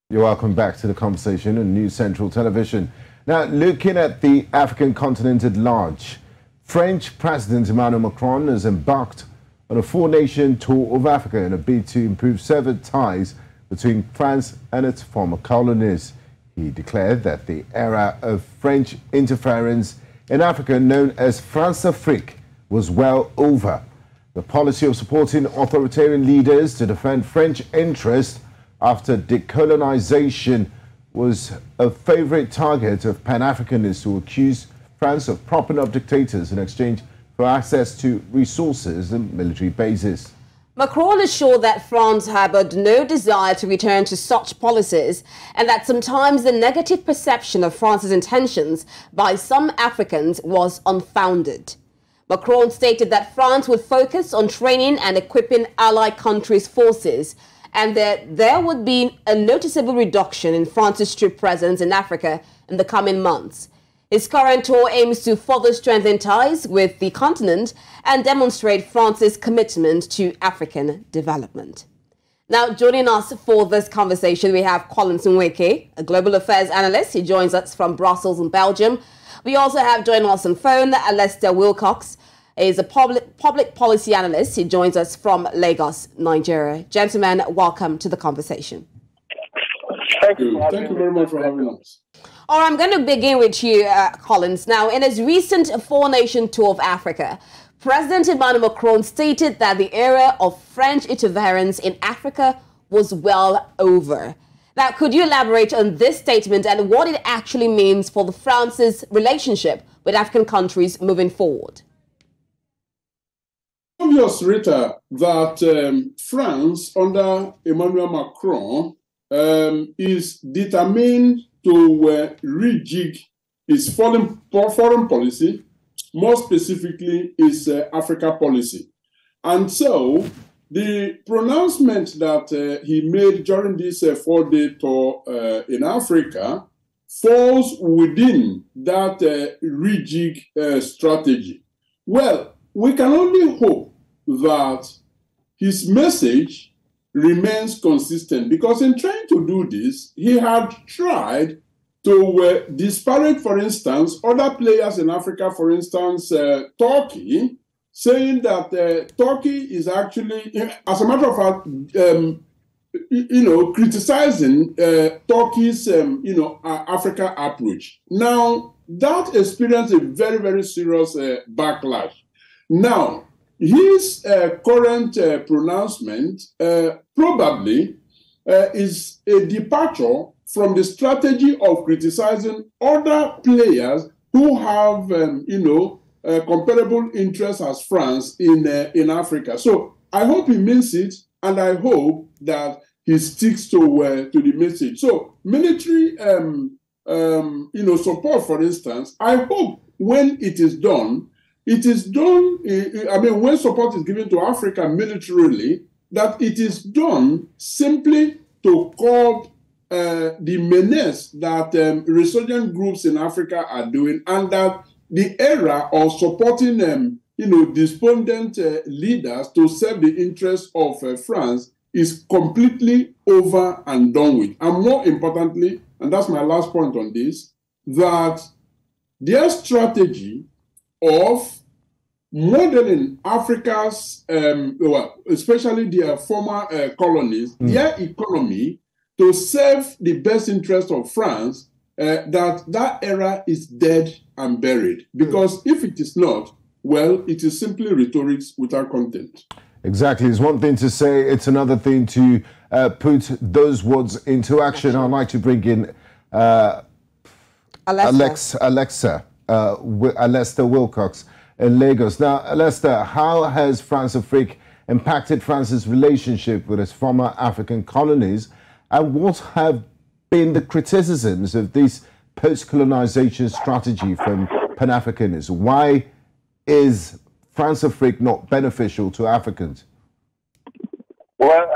You're welcome back to the conversation on News Central Television. Now, looking at the African continent at large, French President Emmanuel Macron has embarked on a four-nation tour of Africa in a bid to improve severed ties between France and its former colonies. He declared that the era of French interference in Africa, known as France-Afrique, was well over. The policy of supporting authoritarian leaders to defend French interests after decolonization was a favorite target of Pan-Africanists who accused France of propping up dictators in exchange for access to resources and military bases. Macron assured that France harbored no desire to return to such policies and that sometimes the negative perception of France's intentions by some Africans was unfounded. Macron stated that France would focus on training and equipping allied countries' forces and that there would be a noticeable reduction in France's troop presence in Africa in the coming months. His current tour aims to further strengthen ties with the continent and demonstrate France's commitment to African development. Now, joining us for this conversation, we have Collins Nweke, a global affairs analyst. He joins us from Brussels in Belgium. We also have joining us on phone, Lester Wilcox, is a public policy analyst. He joins us from Lagos, Nigeria. Gentlemen, welcome to the conversation. Thank you. Thank you very much for having us. All right, I'm going to begin with you, Collins. Now, in his recent four-nation tour of Africa, President Emmanuel Macron stated that the era of French interference in Africa was well over. Now, could you elaborate on this statement and what it actually means for France's relationship with African countries moving forward? Obvious, Rita, that France under Emmanuel Macron is determined to rejig its foreign policy, more specifically its Africa policy. And so the pronouncement that he made during this four-day tour in Africa falls within that rejig strategy. Well, we can only hope that his message remains consistent, because in trying to do this, he had tried to disparage, for instance, other players in Africa, for instance, Turkey, saying that Turkey is actually, as a matter of fact, criticizing Turkey's, Africa approach. Now, that experienced a very, very serious backlash. Now, his current pronouncement probably is a departure from the strategy of criticizing other players who have, comparable interests as France in Africa. So I hope he means it, and I hope that he sticks to the message. So military, support, for instance, I hope when it is done, when support is given to Africa militarily, that it is done simply to curb the menace that resurgent groups in Africa are doing, and that the era of supporting despondent leaders to serve the interests of France is completely over and done with. And more importantly, and that's my last point on this, that their strategy of modeling Africa's, especially their former colonies, their economy to serve the best interest of France, that era is dead and buried. Because if it is not, well, it is simply rhetoric without content. Exactly. It's one thing to say, it's another thing to put those words into action. I'd like to bring in Lester Wilcox in Lagos. Now, Lester, how has France-Afrique impacted France's relationship with its former African colonies, and what have been the criticisms of this post-colonization strategy from Pan-Africanists? Why is France-Afrique not beneficial to Africans? Well,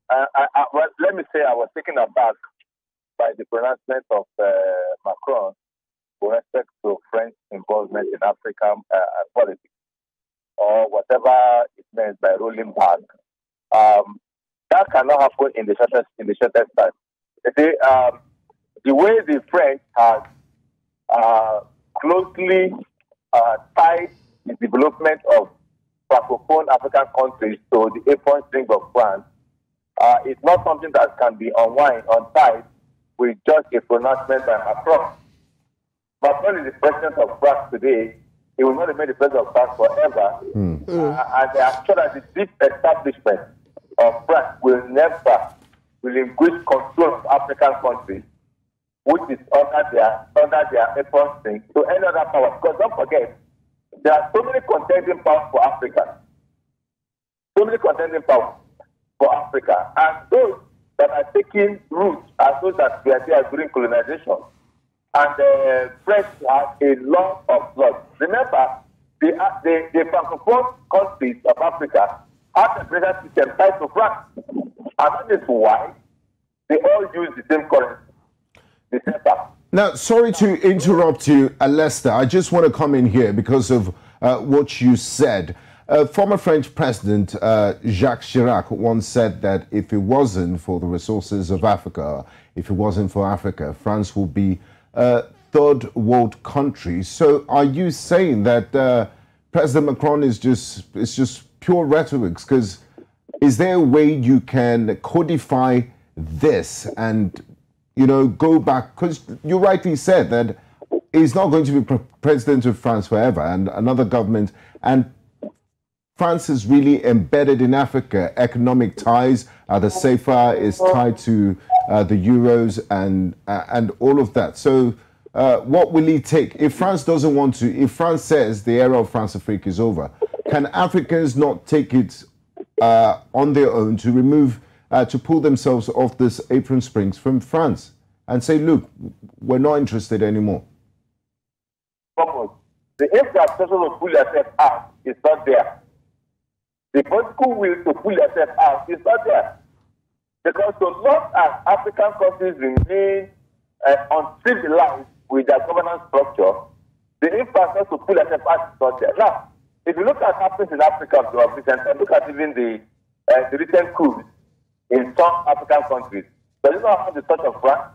let me say I was taken aback by the pronouncement of Macron with respect to French involvement in African politics, or whatever it means by rolling back. That cannot happen in the shortest time. the way the French have closely tied the development of Francophone African countries to the apron string of France is not something that can be untied with just a pronouncement by Macron. Macron is the president of France today. He will not remain the president of France forever. And they are sure that the deep establishment of France will never relinquish control of African countries, which is under their apron string, to any other power. Because don't forget, there are so many contending powers for Africa. So many contending powers for Africa. And those that are taking root are those that were there during colonization. And the French have a lot of blood. Remember, the Francophone countries of Africa have a present system tied to France. And that is why they all use the same currency, the same tax. Now, sorry to interrupt you, Lester. I just want to come in here because of what you said. Former French President Jacques Chirac once said that if it wasn't for the resources of Africa, if it wasn't for Africa, France will be a third world country. So are you saying that President Macron is just pure rhetoric? Because is there a way you can codify this and, you know, go back? Because you rightly said that he's not going to be president of France forever, and another government, and France is really embedded in Africa. Economic ties are the safer, is tied to the euros and all of that. So what will it take? If France doesn't want to, if France says the era of France-Africa is over, can Africans not take it on their own to remove, to pull themselves off this apron strings from France and say, look, we're not interested anymore? The infrastructure to pull yourself out is not there. The political will to pull yourself out is not there. Because so long as African countries remain uncivilized with their governance structure, the infrastructure to pull yourself out is not there. Now, if you look at what happens in Africa of recent, and look at even the recent coups in some African countries, does it not have the touch of France?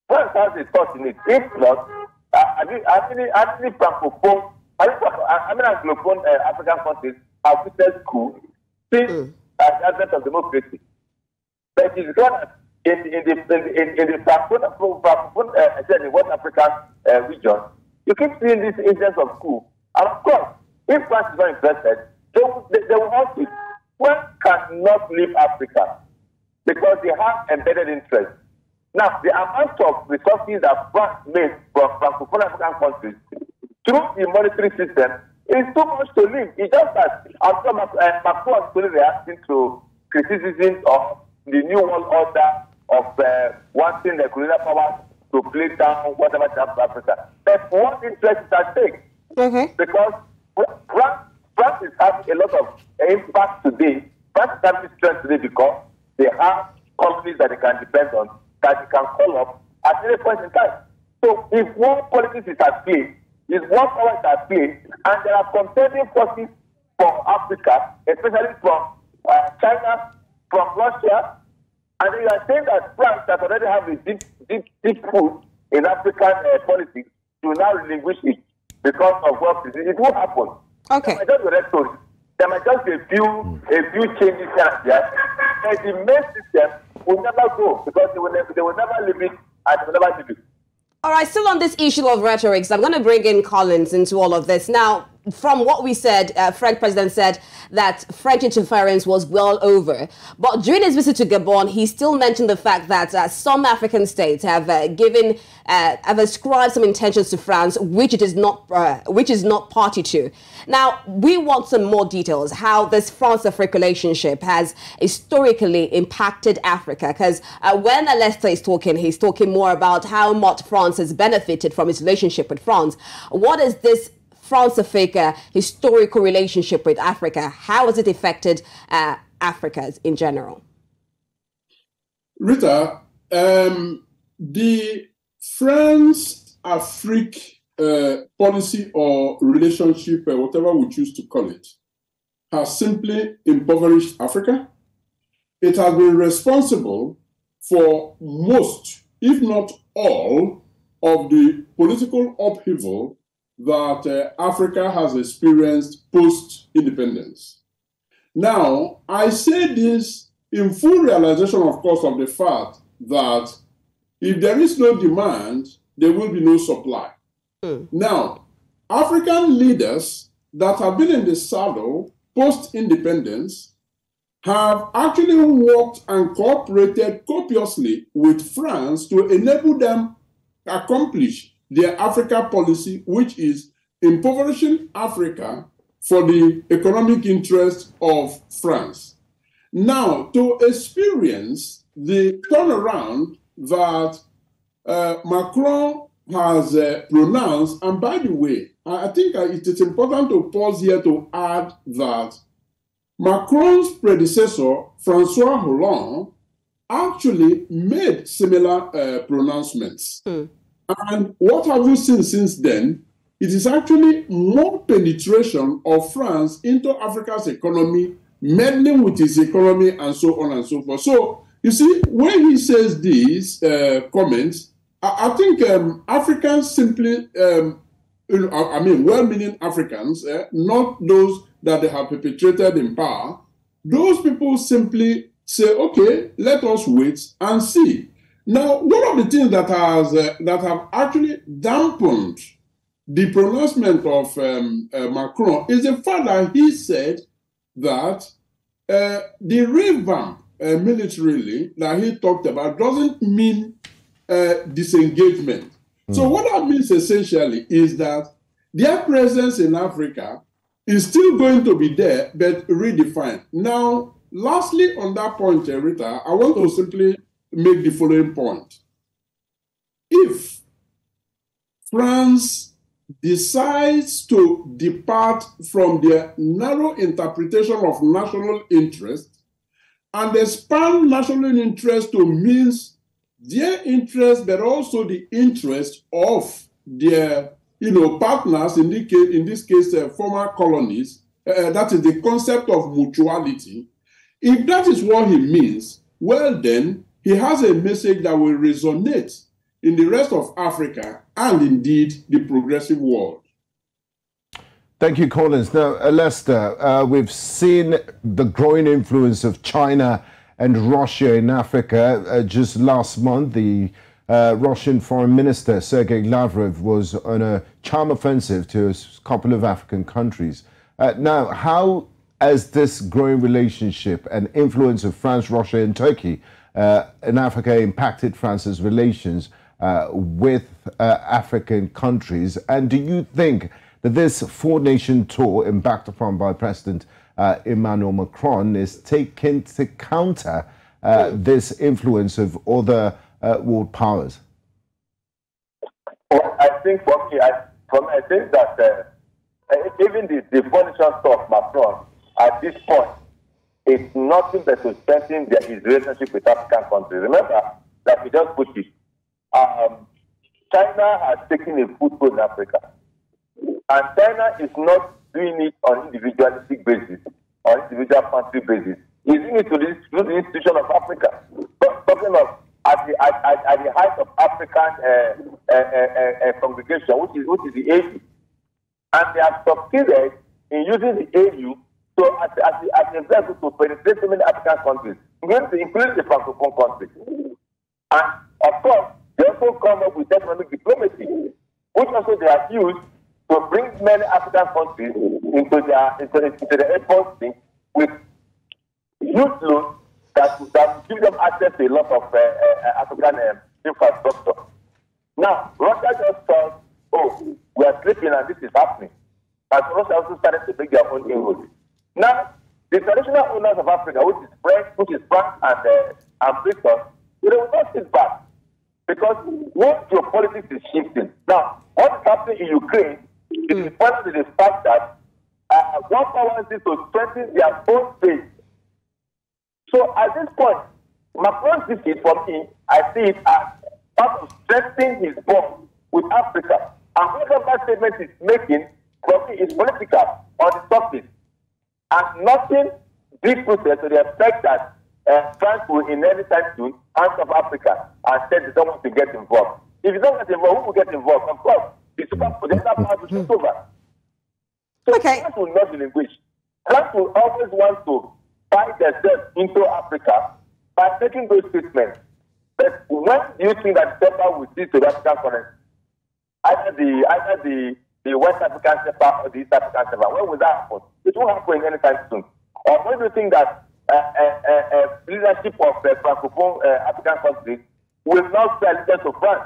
France has a touch in it. If not, how many Francophone, Anglophone African countries have witnessed coups since the advent of democracy? But it is gone in the Francophone, in West African region, you keep seeing these incidents of coup. And of course, if France is not interested, they will also. France cannot leave Africa because they have embedded interests. Now, the amount of resources that France makes from Francophone African countries through the monetary system is too much to leave. It's just that Macron is only reacting to criticisms of the new world order of wanting the colonial powers to play down whatever happens to Africa. But what interest is at stake? Okay. Because France is having a lot of impact today. France is having strength today because they have companies that they can depend on, that they can call up at any point in time. So if one politics is at play, if one power is at play, and there are contending forces from Africa, especially from China, from Russia, and you are saying that France that already have a deep foot in African politics to now relinquish it because of what it will happen. Okay. There might just be rhetoric. There might just be a few changes here and there. And the main system will never go because they will never leave it and they will never leave it. All right, still on this issue of rhetorics, I'm going to bring in Collins into all of this. Now, from what we said, French president said that French interference was well over. But during his visit to Gabon, he still mentioned the fact that some African states have ascribed some intentions to France, which is not party to. Now, we want some more details how this France-Africa relationship has historically impacted Africa. Because when Lester is talking, he's talking more about how much France has benefited from its relationship with France. What is this France-Africa historical relationship with Africa? How has it affected Africa in general? Rita, the France-Africa policy or relationship, whatever we choose to call it, has simply impoverished Africa. It has been responsible for most, if not all, of the political upheaval that Africa has experienced post-independence. Now, I say this in full realization, of course, of the fact that if there is no demand, there will be no supply. Now, African leaders that have been in the saddle post-independence have actually worked and cooperated copiously with France to enable them accomplish their Africa policy, which is impoverishing Africa for the economic interest of France. Now, to experience the turnaround that Macron has pronounced, and by the way, I think it is important to pause here to add that Macron's predecessor, Francois Hollande, actually made similar pronouncements. And what have we seen since then? It is actually more penetration of France into Africa's economy, meddling with its economy, and so on and so forth. So, you see, when he says these comments, I think Africans simply, well-meaning Africans, not those that they have perpetrated in power, those people simply say, okay, let us wait and see. Now, one of the things that have actually dampened the pronouncement of Macron is the fact that he said that the revamp militarily that he talked about doesn't mean disengagement. So what that means essentially is that their presence in Africa is still going to be there, but redefined. Now, lastly, on that point, Rita, I want to simply make the following point. If France decides to depart from their narrow interpretation of national interest and expand national interest to means their interest, but also the interest of their partners, in this case, former colonies, that is the concept of mutuality. If that is what he means, well then, he has a message that will resonate in the rest of Africa and indeed the progressive world. Thank you, Collins. Now, Lester, we've seen the growing influence of China and Russia in Africa. Just last month, the Russian Foreign Minister, Sergei Lavrov, was on a charm offensive to a couple of African countries. Now, how has this growing relationship and influence of France, Russia, and Turkey in Africa impacted France's relations with African countries? And do you think that this four-nation tour embarked upon by President Emmanuel Macron is taken to counter this influence of other world powers? Well, I think for me, I think that even the four-nation tour of Macron at this point is nothing but to strengthen his relationship with African countries. Remember, like we just put it, China has taken a foothold in Africa. And China is not doing it on individualistic basis, on individual country basis. It's doing it to the institution of Africa. Talking of at the height of African congregation, which is the AU. And they have succeeded in using the AU as a vessel to penetrate so many African countries, including the Francophone countries. And of course, they also come up with economic diplomacy, which also they have used to bring many African countries into their efforts with huge loans that give them access to a lot of African infrastructure. Now, Russia just thought, oh, we are sleeping and this is happening. And Russia also started to make their own inroads. Now, the traditional owners of Africa, which is France and Britain, they will not sit back because what geopolitics is shifting. Now, what is happening in Ukraine is important to the fact that one power is to strengthen their own base. So at this point, Macron's visit for me, I see it as part of strengthening his bond with Africa. And whatever that statement is making, for me, is political on the surface. And nothing deep rooted to the effect that France will in any time soon hands of Africa and said they don't want to get involved. If you don't get involved, who will get involved? Of course, the other part will take over. So okay. France will not relinquish. France will always want to buy themselves into Africa by making those statements. But when do you think that SEPA will see to African currency? Either the West African SEPA or the East African SEPA. When will that happen? It won't happen anytime soon. Or when do you think that leadership of Francophone African countries will not sell allegiance to France?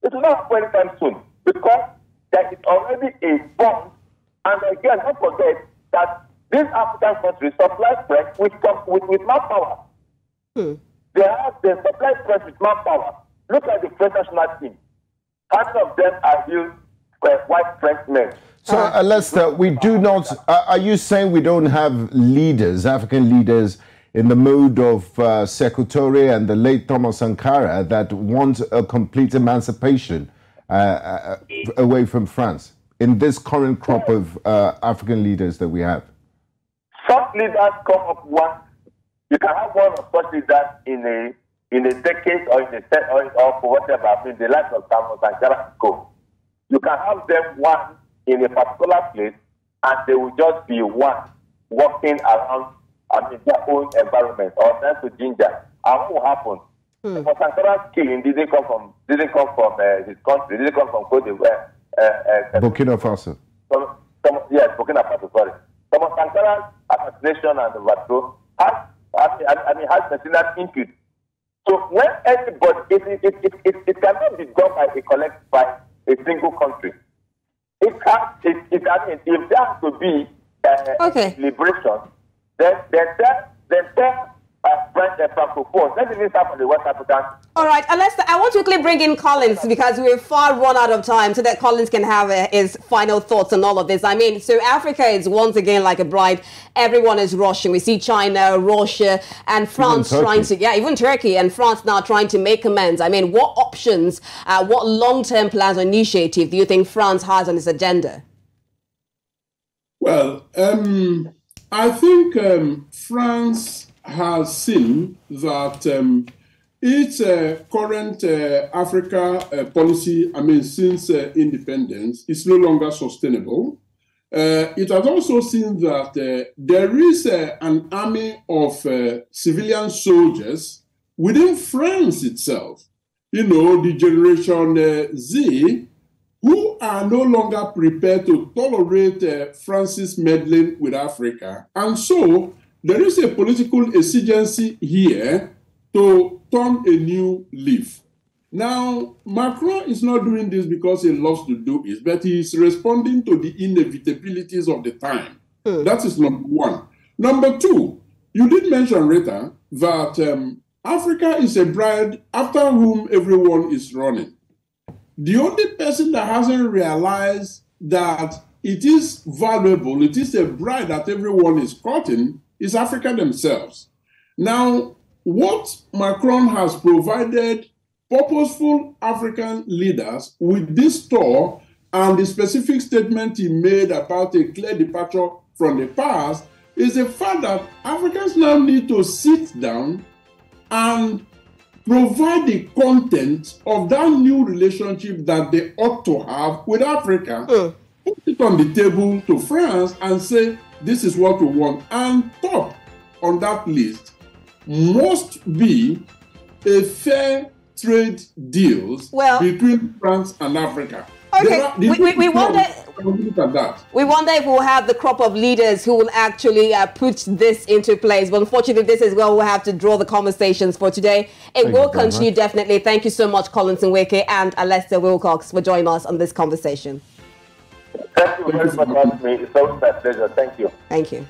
It will not happen anytime soon because there is already a bond. And again, don't forget that these African countries supply France with manpower. They supply France with manpower. Look at the French national team. Half of them are still white French men. So, Lester, we do not. Are you saying we don't have leaders, African leaders, in the mode of Sekou Touré and the late Thomas Sankara that want a complete emancipation away from France in this current crop of African leaders that we have? Some leaders come up once. You can have one of such leaders in a decade or in a set or for whatever. I mean, the life of Thomas Sankara go. You can have them one in a particular place, and they will just be one walking around, their own environment or trying to ginger. And what will happen? For Sankara's killing didn't come from his country, didn't come from Cote d'Ivoire. Burkina Faso. Yes, Burkina Faso. Sorry. Thomas Sankara's assassination and overthrow has personal input. So when anybody, it cannot be done by a single country. If there has to be liberation, then French and Francophone. Let me start from the West African. All right, Lester, I want to quickly bring in Collins because we're far run out of time so that Collins can have his final thoughts on all of this. I mean, so Africa is once again like a bride. Everyone is rushing. We see China, Russia, and France trying to, even Turkey and France now trying to make amends. I mean, what options, what long-term plans or initiative do you think France has on its agenda? Well, I think France has seen that its current Africa policy, since independence, is no longer sustainable. It has also seen that there is an army of civilian soldiers within France itself, the Generation Z, who are no longer prepared to tolerate France's meddling with Africa. And so there is a political exigency here to turn a new leaf. Now, Macron is not doing this because he loves to do it, but he is responding to the inevitabilities of the time. That is number one. Number two, you did mention, Rita, that Africa is a bride after whom everyone is running. The only person that hasn't realized that it is valuable, it is a bride that everyone is courting, is Africa themselves. Now, what Macron has provided purposeful African leaders with this tour and the specific statement he made about a clear departure from the past is the fact that Africans now need to sit down and provide the content of that new relationship that they ought to have with Africa. Put it on the table to France and say, this is what we want. And top on that list must be a fair trade deals between France and Africa. Okay, we wonder if we'll have the crop of leaders who will actually put this into place. But unfortunately, this is where we'll have to draw the conversations for today. It will continue, definitely. Thank you so much, Collins Nweke and Lester Wilcox, for joining us on this conversation. Thank you very much for having me. It's always my pleasure. Thank you. Thank you.